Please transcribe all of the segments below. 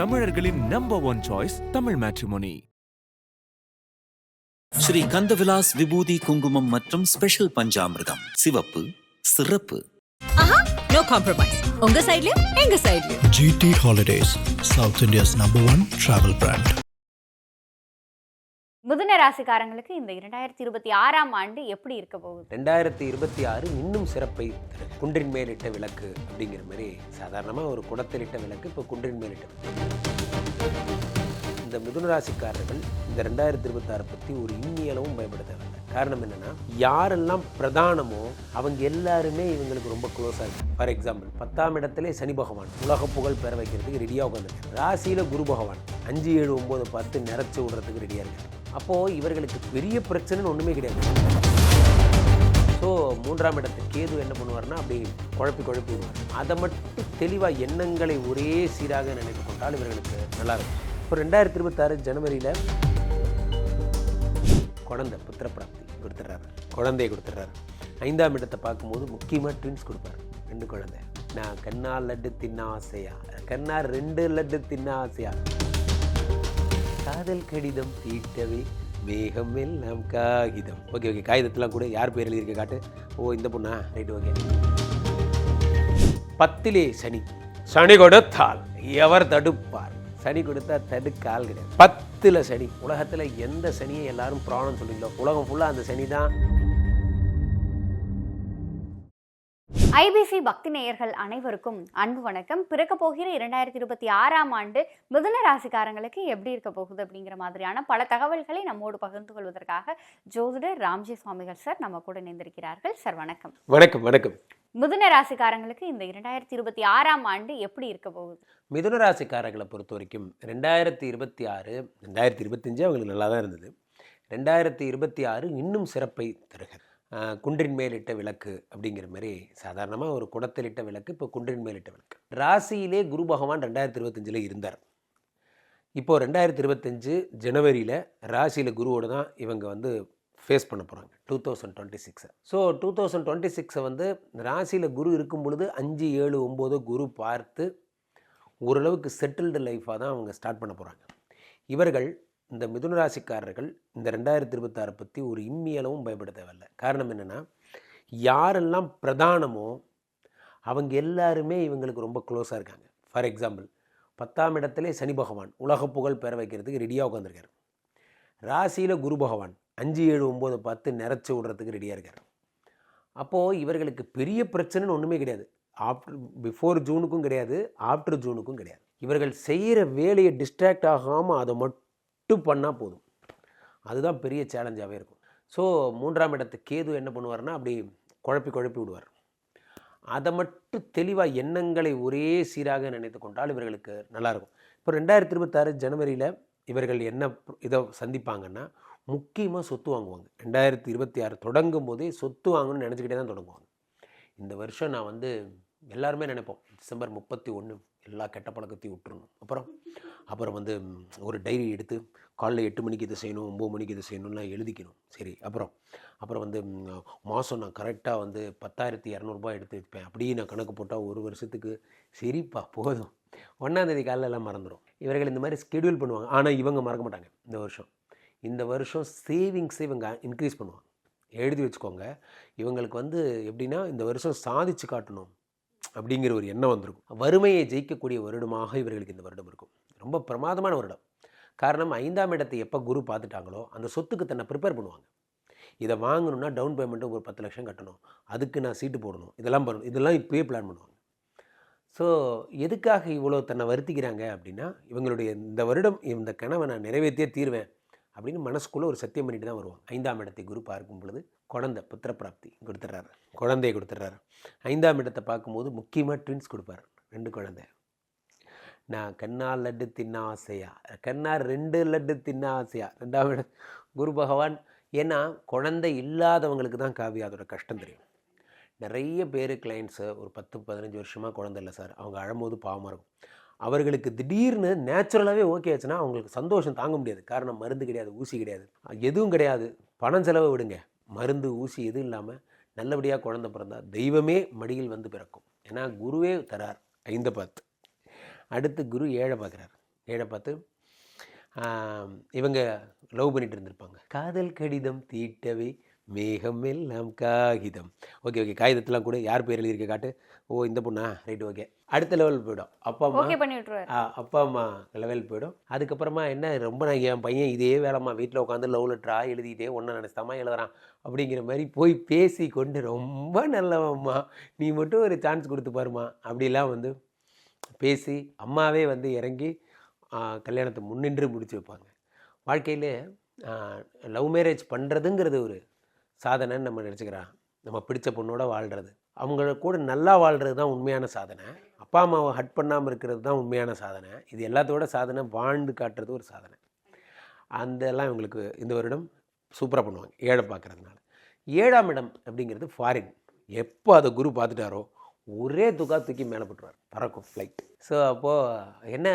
தமிழர்களின் number one choice Tamil matrimony. Sri Kandavilas விபூதி குங்குமம் மற்றும் ஸ்பெஷல் பஞ்சாமிர்தம். சிவப்பு சிறப்பு. No compromise. உங்க சைடுலயும் எங்க சைடுலயும். GT Holidays, South India's #1 travel brand. மிதுன ராசிக்காரங்களுக்கு இந்த 2026ஆம் ஆண்டு எப்படி இருக்க போகுது? 2026 இன்னும் சிறப்பை தரும். குன்றின் மேலிட்ட விளக்கு அப்படிங்கிற மாதிரி சாதாரணமாக ஒரு குடத்தில் இட்ட விளக்கு இப்போ குன்றின் மேலிட்ட இந்த மிதுன ராசிக்காரர்கள் இந்த 2026 பற்றி ஒரு இன்னியளவும் பயப்படுத்தவில்லை. காரணம் என்னன்னா, யாரெல்லாம் பிரதானமோ அவங்க எல்லாருமே இவங்களுக்கு ரொம்ப க்ளோஸாக இருக்கு. ஃபார் எக்ஸாம்பிள் 10ஆம் இடத்துல சனி பகவான் உலக புகழ் பெற வைக்கிறதுக்கு ரெடியாக உட்காந்துருக்காரு. ராசியில குரு பகவான் 5, 7, 9 பார்த்து நிறைச்சு விடுறதுக்கு ரெடியாக இருக்காரு. அப்போது இவர்களுக்கு பெரிய பிரச்சனைன்னு ஒன்றுமே கிடையாது. ஸோ 3ஆம் இடத்து கேது என்ன பண்ணுவார்னா, அப்படி குழப்பி விடுவார். அதை மட்டும் தெளிவாக எண்ணங்களை ஒரே சீராக நினைத்து கொண்டால் இவர்களுக்கு நல்லாயிருக்கும். இப்போ 2026 ஜனவரியில் குழந்தை புத்திர பிராப்தி கொடுத்துட்றாரு, குழந்தையை கொடுத்துட்றாரு. 5ஆம் இடத்தை பார்க்கும்போது முக்கியமாக ட்வின்ஸ் கொடுப்பார். 2 குழந்தை. நான் கண்ணால் லட்டு தின்ன ஆசையா, கண்ணால் 2 லட்டு தின்ன ஆசையா, காதல் கடிதம் தீட்டவே மேகம் எல்லாம் காகிதம். ஓகே, காகிதத்தெலாம் கூட யார் பேர் எழுதியிருக்க காட்டு. ஓ, இந்த பொண்ணா, ரைட்டு, ஓகே. 10லே சனி. சனி கொடுத்தால் எவர் தடுப்பார்? சனி கொடுத்தா தடுக்கால் கிடையாது. 10ல் சனி. உலகத்தில் எந்த சனியை எல்லாரும் பிராணம் சொல்லிங்களோ, உலகம் ஃபுல்லாக அந்த சனி தான். ஐபிசி பக்தி நேயர்கள் அனைவருக்கும் அன்பு வணக்கம். பிறக்க போகிற 2026ஆம் ஆண்டு மிதுன ராசிக்காரங்களுக்கு எப்படி இருக்க போகுது அப்படிங்கிற மாதிரியான பல தகவல்களை நம்மோடு பகிர்ந்து கொள்வதற்காக ஜோதிடர் ராம்ஜி சுவாமிகள் சார் நம்ம கூட இணைந்திருக்கிறார்கள். சார் வணக்கம். வணக்கம். வணக்கம். மிதுன ராசிக்காரங்களுக்கு இந்த 2026ஆம் ஆண்டு எப்படி இருக்க போகுது? மிதுன ராசிக்காரர்களை பொறுத்த வரைக்கும் 2026, 2025 அவங்களுக்கு நல்லா தான் இருந்தது. 2026 இன்னும் சிறப்பை தருகிறது. குன்றின் மேலிட்ட விளக்கு அப்படிங்கிற மாதிரி சாதாரணமாக ஒரு குடத்தில் இட்ட விளக்கு இப்போ குன்றின் மேலிட்ட விளக்கு. ராசியிலே குரு பகவான் 2025 இருந்தார். இப்போது 2025 ஜனவரியில் ராசியில் குருவோடு தான் இவங்க ஃபேஸ் பண்ண போகிறாங்க 2026. ஸோ 2026 ராசியில் குரு இருக்கும் பொழுது 5, 7, 9 குரு பார்த்து ஓரளவுக்கு செட்டில்டு லைஃபாக தான் அவங்க ஸ்டார்ட் பண்ண போகிறாங்க. இவர்கள் இந்த மிதுன ராசிக்காரர்கள் இந்த 2026 பற்றி ஒரு இம்மியளவும் பயப்பட தேவையில்லை. காரணம் என்னென்னா, யாரெல்லாம் பிரதானமோ அவங்க எல்லாருமே இவங்களுக்கு ரொம்ப க்ளோஸாக இருக்காங்க. ஃபார் எக்ஸாம்பிள் 10ஆம் இடத்துல சனி பகவான் உலக புகழ் பெற வைக்கிறதுக்கு ரெடியாக உட்காந்துருக்காரு. ராசியில் குரு பகவான் 5, 7, 9 பார்த்து நிறைச்சி விடுறதுக்கு ரெடியாக இருக்கார். அப்போது இவர்களுக்கு பெரிய பிரச்சனைன்னு ஒன்றுமே கிடையாது. பிஃபோர் ஜூனுக்கும் கிடையாது, ஆஃப்டர் ஜூனுக்கும் கிடையாது. இவர்கள் செய்கிற வேலையை டிஸ்ட்ராக்ட் ஆகாமல் அதை மட்டும் பண்ணால் போதும். அதுதான் பெரிய சேலஞ்சாகவே இருக்கும். ஸோ 3ஆம் இடத்து கேது என்ன பண்ணுவார்னா, அப்படி குழப்பி விடுவார். அதை மட்டும் தெளிவாக எண்ணங்களை ஒரே சீராக நினைத்து கொண்டால் இவர்களுக்கு நல்லாயிருக்கும். இப்போ 2026 ஜனவரியில் இவர்கள் என்ன இதை சந்திப்பாங்கன்னா, முக்கியமாக சொத்து வாங்குவாங்க. 2026 தொடங்கும் போதே சொத்து வாங்கணும்னு நினச்சிக்கிட்டே தான் தொடங்குவாங்க. இந்த வருஷம் நான் எல்லாருமே நினைப்போம், டிசம்பர் 31 எல்லா கெட்ட பழக்கத்தையும் விட்டுருணும். அப்புறம் ஒரு டைரி எடுத்து காலைல 8 மணிக்கு இதை செய்யணும், 9 மணிக்கு இதை செய்யணும்லாம் எழுதிக்கணும். சரி, அப்புறம் மாதம் நான் கரெக்டாக 10,200 எடுத்து வைப்பேன். அப்படியே நான் கணக்கு போட்டால் ஒரு வருஷத்துக்கு சரிப்பா போதும், 1ஆம் தேதி காலையில் எல்லாம் மறந்துடும். இவர்கள் இந்த மாதிரி ஸ்கெடியூல் பண்ணுவாங்க. ஆனால் இவங்க மறக்க மாட்டாங்க. இந்த வருஷம் சேவிங்ஸை இவங்க இன்க்ரீஸ் பண்ணுவாங்க. எழுதி வச்சுக்கோங்க. இவங்களுக்கு எப்படின்னா, இந்த வருஷம் சாதிச்சு காட்டணும் அப்படிங்கிற ஒரு எண்ணம் வந்திருக்கும். வறுமையை ஜெயிக்கக்கூடிய வருடமாக இவர்களுக்கு இந்த வருடம் இருக்கும். ரொம்ப பிரமாதமான வருடம். காரணம், 5ஆம் இடத்தை எப்போ குரு பார்த்துட்டாங்களோ அந்த சொத்துக்கு தன்னை ப்ரிப்பேர் பண்ணுவாங்க. இதை வாங்கணும்னா டவுன் பேமெண்ட்டு ஒரு 10 லட்சம் கட்டணும், அதுக்கு நான் சீட்டு போடணும், இதெல்லாம் பண்ணணும், இதெல்லாம் இப்போயே பிளான் பண்ணுவாங்க. ஸோ எதுக்காக இவ்வளோ தன்னை வருத்திக்கிறாங்க அப்படின்னா, இவங்களுடைய இந்த வருடம் இந்த கனவை நான் நிறைவேற்றியே தீர்வேன் அப்படின்னு மனசுக்குள்ளே ஒரு சத்தியம் பண்ணிட்டு தான் வருவாங்க. 5ஆம் இடத்தை குரு பார்க்கும் பொழுது குழந்தை புத்திர பிராப்தி கொடுத்துட்றாரு, குழந்தையை கொடுத்துட்றாரு. 5ஆம் இடத்தை பார்க்கும்போது முக்கியமாக ட்வின்ஸ் கொடுப்பார். 2 குழந்தை. நான் கண்ணால் லட்டு தின்ன ஆசையா, கண்ணால் 2 லட்டு தின்ன ஆசையா. 2ஆம் இடம் குரு பகவான். ஏன்னா குழந்தை இல்லாதவங்களுக்கு தான் அதோட கஷ்டம் தெரியும். நிறைய பேர் கிளைண்ட்ஸு ஒரு 10-15 வருஷமாக குழந்தை இல்லை சார், அவங்க அழும்போது பாவமாக இருக்கும். அவர்களுக்கு திடீர்னு நேச்சுரலாகவே ஓகே ஆச்சுன்னா அவங்களுக்கு சந்தோஷம் தாங்க முடியாது. காரணம், மருந்து கிடையாது, ஊசி கிடையாது, எதுவும் கிடையாது. பணம் செலவை விடுங்க, மருந்து ஊசி எதுவும் இல்லாமல் நல்லபடியாக குழந்தை பிறந்தா தெய்வமே மடியில் பிறக்கும். ஏன்னா குருவே தரார் 5 பார்த்து. அடுத்து குரு 7 பார்க்குறார். ஏழை பார்த்து இவங்க லவ் பண்ணிட்டு இருந்திருப்பாங்க. காதல் கடிதம் தீட்டவே மேகம் எல்லாம் காகிதம். ஓகே காகிதத்தெலாம் கூட யார் பேர் எழுதியிருக்க காட்டு. ஓ இந்த பொண்ணா, ரைட், ஓகே. அடுத்த லெவல் போயிடும். அப்பா அம்மா லெவல் போயிடும். அதுக்கப்புறமா என்ன, ரொம்ப நான் என் பையன் இதே வேலைம்மா வீட்டில் உட்காந்து லவ் லெட்டராக எழுதிட்டே ஒன்றை நினச்சிதாம்மா எழுதுறான் அப்படிங்கிற மாதிரி போய் பேசி கொண்டு, ரொம்ப நல்லவம்மா நீ மட்டும் ஒரு சான்ஸ் கொடுத்து பாருமா அப்படிலாம் வந்து பேசி அம்மாவே வந்து இறங்கி கல்யாணத்தை முன்னின்று முடிச்சு வைப்பாங்க. வாழ்க்கையில் லவ் மேரேஜ் பண்ணுறதுங்கிறது ஒரு சாதனைன்னு நம்ம நினச்சிக்கிறான். நம்ம பிடிச்ச பொண்ணோட வாழ்கிறது, அவங்கள கூட நல்லா வாழ்கிறது தான் உண்மையான சாதனை. அப்பா அம்மாவை ஹட் பண்ணாமல் இருக்கிறது தான் உண்மையான சாதனை. இது எல்லாத்தோட சாதனை வாழ்ந்து காட்டுறது ஒரு சாதனை. அதெல்லாம் இவங்களுக்கு இந்த வருடம் சூப்பராக பண்ணுவாங்க ஏழை பார்க்குறதுனால. 7ஆம் இடம் அப்படிங்கிறது ஃபாரின். எப்போ அதை குரு பார்த்துட்டாரோ ஒரே தூக்கி மேலே போட்டுருவார், பறக்கும் ஃப்ளைட். ஸோ அப்போது என்ன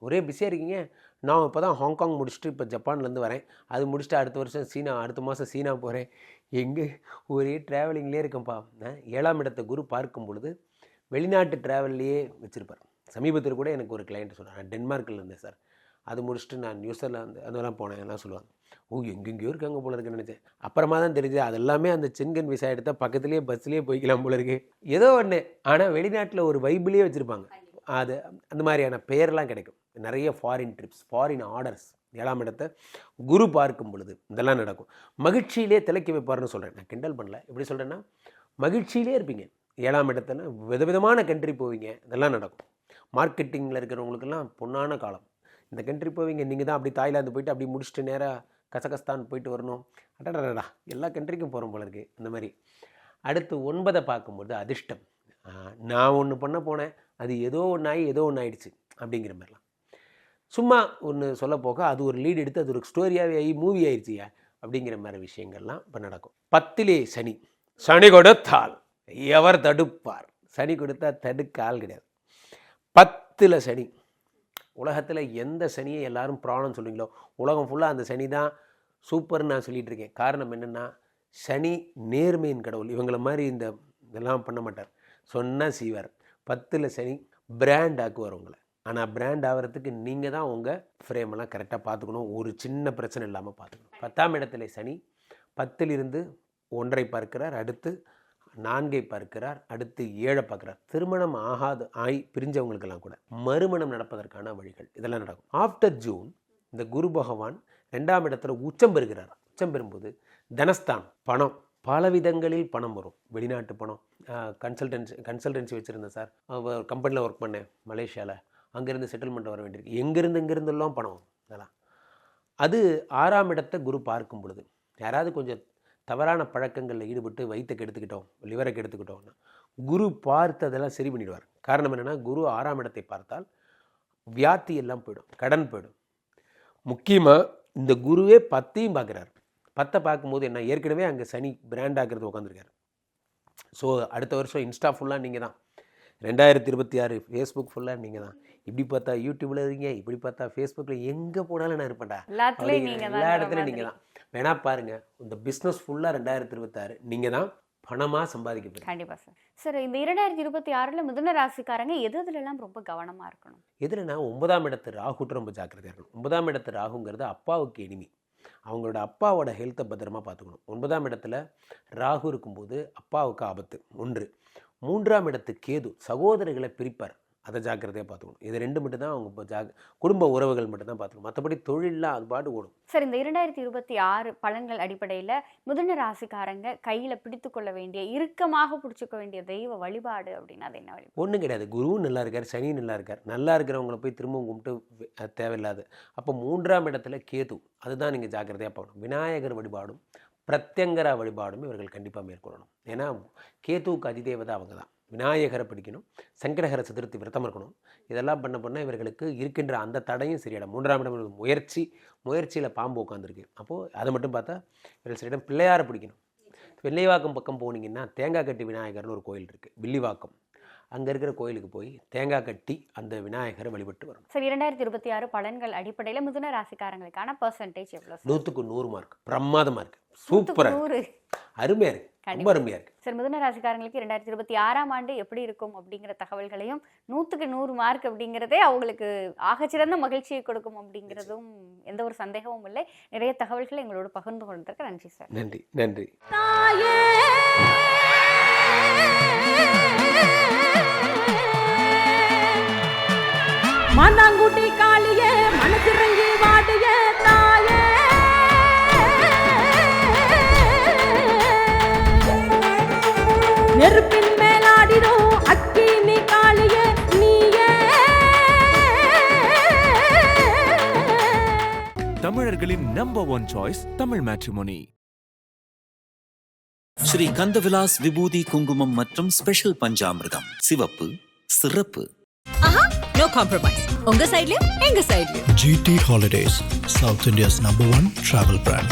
ஒரே பிஸியாக இருக்கீங்க. நான் இப்போ தான் ஹாங்காங் முடிச்சுட்டு இப்போ ஜப்பான்லேருந்து வரேன். அது முடிச்சுட்டு அடுத்த வருஷம் சீனா, அடுத்த மாதம் சீனா போகிறேன். எங்கே ஒரே ட்ராவலிங்லேயே இருக்கேன்ப்பா. 7ஆம் இடத்தை குரு பார்க்கும் பொழுது வெளிநாட்டு ட்ராவல்லையே வச்சுருப்பார். சமீபத்தில் கூட எனக்கு ஒரு கிளைண்ட் சொன்னார், நான் டென்மார்க்கில் இருந்தேன் சார், அது முடிச்சுட்டு நான் நியூசிலாந்து அதெல்லாம் போனேன் எல்லாம் சொல்லுவாங்க. ஓ எங்கெங்கேயோ இருக்காங்க போல இருக்குன்னு நினச்சேன். அப்புறமா தான் தெரிஞ்சு அதெல்லாமே அந்த சென்கன் விசா எடுத்தால் பக்கத்துலேயே பஸ்லேயே போய்க்கலாம் போல இருக்கு. ஏதோ ஒன்று, ஆனால் வெளிநாட்டில் ஒரு வைபிளே வச்சுருப்பாங்க. அது அந்த மாதிரியான பெயர்லாம் கிடைக்கும். நிறைய ஃபாரின் ட்ரிப்ஸ், ஃபாரின் ஆர்டர்ஸ் 7ஆம் இடத்தை குரு பார்க்கும் பொழுது இதெல்லாம் நடக்கும். மகிழ்ச்சியிலே திளைக்க வைப்பார்னு சொல்கிறேன், நான் கிண்டல் பண்ணல. எப்படி சொல்கிறேன்னா, மகிழ்ச்சியிலே இருப்பீங்க. 7ஆம் இடத்துல விதவிதமான கண்ட்ரி போவீங்க, இதெல்லாம் நடக்கும். மார்க்கெட்டிங்கில் இருக்கிறவங்களுக்கெல்லாம் பொன்னான காலம். இந்த கண்ட்ரி போவீங்க, நீங்கள் தான் அப்படி தாய்லாந்து போயிட்டு அப்படி முடிச்சுட்டு நேராக கசகஸ்தான் போயிட்டு வரணும். அடடா எல்லா கண்ட்ரிக்கும் போகிறோம் போல இருக்குது. இந்த மாதிரி அடுத்து 9 பார்க்கும்போது அதிர்ஷ்டம். நான் ஒன்று பண்ண போனேன், அது ஏதோ ஒன்று ஆகி ஏதோ ஒன்று ஆயிடுச்சு அப்படிங்கிற மாதிரிலாம். சும்மா ஒன்று சொல்ல போக அது ஒரு லீட் எடுத்து அது ஒரு ஸ்டோரியாகவே ஆகி மூவி ஆயிடுச்சியா அப்படிங்கிற மாதிரி விஷயங்கள்லாம் இப்போ நடக்கும். 10லே சனி. சனி கொடுத்தால் எவர் தடுப்பார்? சனி கொடுத்தா தடுக்க ஆள் கிடையாது. 10ல் சனி. உலகத்தில் எந்த சனியை எல்லாரும் பிராணம் சொல்லுவீங்களோ உலகம் ஃபுல்லாக அந்த சனி தான் சூப்பர்னு நான் சொல்லிகிட்டு இருக்கேன். காரணம் என்னென்னா, சனி நேர்மையின் கடவுள். இவங்கள மாதிரி இதெல்லாம் பண்ண மாட்டார், சொன்னால் செய்வார். 10ல் சனி பிராண்ட் ஆக்குவார் உங்களை. ஆனால் பிராண்ட் ஆகிறதுக்கு நீங்கள் தான் உங்கள் ஃப்ரேமெல்லாம் கரெக்டாக பார்த்துக்கணும், ஒரு சின்ன பிரச்சனை இல்லாமல் பார்த்துக்கணும். 10ஆம் இடத்துல சனி 10லிருந்து 1ஐ பார்க்கிறார், அடுத்து 4ஐ பார்க்கிறார், அடுத்து 7ஐ பார்க்கிறார். திருமணம் ஆகி பிரிஞ்சவங்களுக்கெல்லாம் கூட மறுமணம் நடப்பதற்கான வழிகள் இதெல்லாம் நடக்கும். ஆஃப்டர் ஜூன் இந்த குரு பகவான் 2ஆம் இடத்துல உச்சம் பெறுகிறார். உச்சம் பெறும்போது தனஸ்தான், பணம், பல விதங்களில் பணம் வரும். வெளிநாட்டு பணம், கன்சல்டன்சி வச்சுருந்தேன் சார், கம்பெனியில் ஒர்க் பண்ணேன் மலேசியாவில், அங்கேருந்து செட்டில்மெண்ட் வர வேண்டியிருக்கு, எங்கேருந்துலாம் பணம் வரும். அதெல்லாம் அது 6ஆம் இடத்தை குரு பார்க்கும் பொழுது யாராவது கொஞ்சம் தவறான பழக்கங்களில் ஈடுபட்டு வயிற்றுக்கு எடுத்துக்கிட்டோம், லிவருக்கு எடுத்துக்கிட்டோம்னா குரு பார்த்து அதெல்லாம் சரி பண்ணிடுவார். காரணம் என்னென்னா, குரு 6ஆம் இடத்தை பார்த்தால் வியாதி எல்லாம் போயிடும், கடன் போயிடும். முக்கியமாக இந்த குருவே 10ஐயும் பார்க்குறாரு. 10ஐ பார்க்கும்போது என்ன, ஏற்கனவே அங்கே சனி பிராண்ட் ஆகிறது உட்காந்துருக்காரு. ஸோ அடுத்த வருஷம் இன்ஸ்டா ஃபுல்லாக நீங்கள் தான், 2026 ஃபேஸ்புக் ஃபுல்லாக நீங்கள் தான். இப்படி பார்த்தா யூடியூப்பில் இருக்கீங்க, இப்படி பார்த்தா ஃபேஸ்புக்கில், எங்கே போனாலும் நான் இருப்பேன்டா, எல்லா இடத்துலையும் நீங்கள் தான். வேணா பாருங்கள், இந்த பிஸ்னஸ் ஃபுல்லாக 2026 நீங்கள் தான் பணமாக சம்பாதிக்க போகிறீங்க. கண்டிப்பாக சார். சார் இந்த 2026 மிதுன ராசிக்காரங்க எதுலெல்லாம் ரொம்ப கவனமாக இருக்கணும்? எதுலன்னா, 9ஆம் இடத்து ராகுட்டு ரொம்ப ஜாக்கிரதையாக இருக்கணும். 9ஆம் இடத்து ராகுங்கிறது அப்பாவுக்கு எனிமி. அவங்களோட அப்பாவோட ஹெல்த்தை பத்திரமா பார்த்துக்கணும். 9ஆம் இடத்துல ராகு இருக்கும்போது அப்பாவுக்கு ஆபத்து 1. 3ஆம் இடத்து கேது சகோதரர்களை பிரிப்பார், அதை ஜாக்கிரதையாக பார்த்துக்கணும். இது 2 மட்டும்தான் அவங்க குடும்ப உறவுகள் மட்டும்தான் பார்த்துக்கணும். மற்றபடி தொழிலெலாம் அது பாட்டு ஓடும். சார் இந்த 2026 பலன்கள் அடிப்படையில் மிதுன ராசிக்காரங்க கையில் பிடித்து கொள்ள வேண்டிய, இறுக்கமாக பிடிச்சிக்க வேண்டிய தெய்வ வழிபாடு அப்படின்னா அது என்ன வழிபாடு? ஒன்றும் கிடையாது. குருவும் நல்லா இருக்கார், சனியும் நல்லா இருக்கார். நல்லா இருக்கிறவங்களை போய் திரும்பவும் கும்பிட்டு தேவையில்லாது. அப்போ 3ஆம் இடத்துல கேது, அதுதான் நீங்கள் ஜாக்கிரதையாக பார்க்கணும். விநாயகர் வழிபாடும் பிரத்யங்கரா வழிபாடும் இவர்கள் கண்டிப்பாக மேற்கொள்ளணும். ஏன்னா கேதுவுக்கு அதிதேவதை அவங்க தான். விநாயகரை பிடிக்கணும், சங்கடகர சதுர்த்தி விரதம் இருக்கணும். இதெல்லாம் பண்ண இவர்களுக்கு இருக்கின்ற அந்த தடையும் சரியாடும். 3ஆம் இடம் முயற்சியில் பாம்பு உட்காந்துருக்கு. அப்போது அதை மட்டும் பார்த்தா இவர்கள் சரியிடம் பிள்ளையாரை பிடிக்கணும். வெள்ளைவாக்கம் பக்கம் போனீங்கன்னா தேங்காய் கட்டி விநாயகர்னு ஒரு கோயில் இருக்குது, வில்லிவாக்கம். அங்கே இருக்கிற கோயிலுக்கு போய் தேங்காய் கட்டி அந்த விநாயகரை வழிபட்டு வரும். சார் 2026 பலன்கள் அடிப்படையில் மிதுன ராசிக்காரங்களுக்கான பர்சன்டேஜ் எவ்வளோ? 100க்கு 100 மார்க். பிரமாதமாக இருக்குது, சூப்பராக, அருமையாக இருக்குது. ரொம்ப அருமையாக இருக்குது. சார், மிதுன ராசிக்காரங்களுக்கு 2026ஆம் ஆண்டு எப்படி இருக்கும் அப்படிங்கிற தகவல்களையும் 100க்கு 100 மார்க் அப்படிங்கிறதே அவங்களுக்கு ஆகச்சிறந்த மகிழ்ச்சியை கொடுக்கும் அப்படிங்கிறதும் எந்த ஒரு சந்தேகமும் இல்லை. நிறைய தகவல்களை எங்களோட பகிர்ந்து கொண்டதற்கு நன்றி சார். நன்றி நன்றி. மாந்தாங்குட்டி காளியே மனசிறங்கி வாடிய தாயே, நெருப்பின் மேலாடிடும் அக்கினி காளியே நீயே. தமிழர்களின் number 1 choice Tamil matrimony. Sri Kandavilas விபூதி குங்குமம் மற்றும் ஸ்பெஷல் பஞ்சாமிர்தம். சிவப்பு சிறப்பு. No compromise. உங்க சைடுலயும் எங்க சைடுலயும். GT Holidays, South India's #1 travel brand.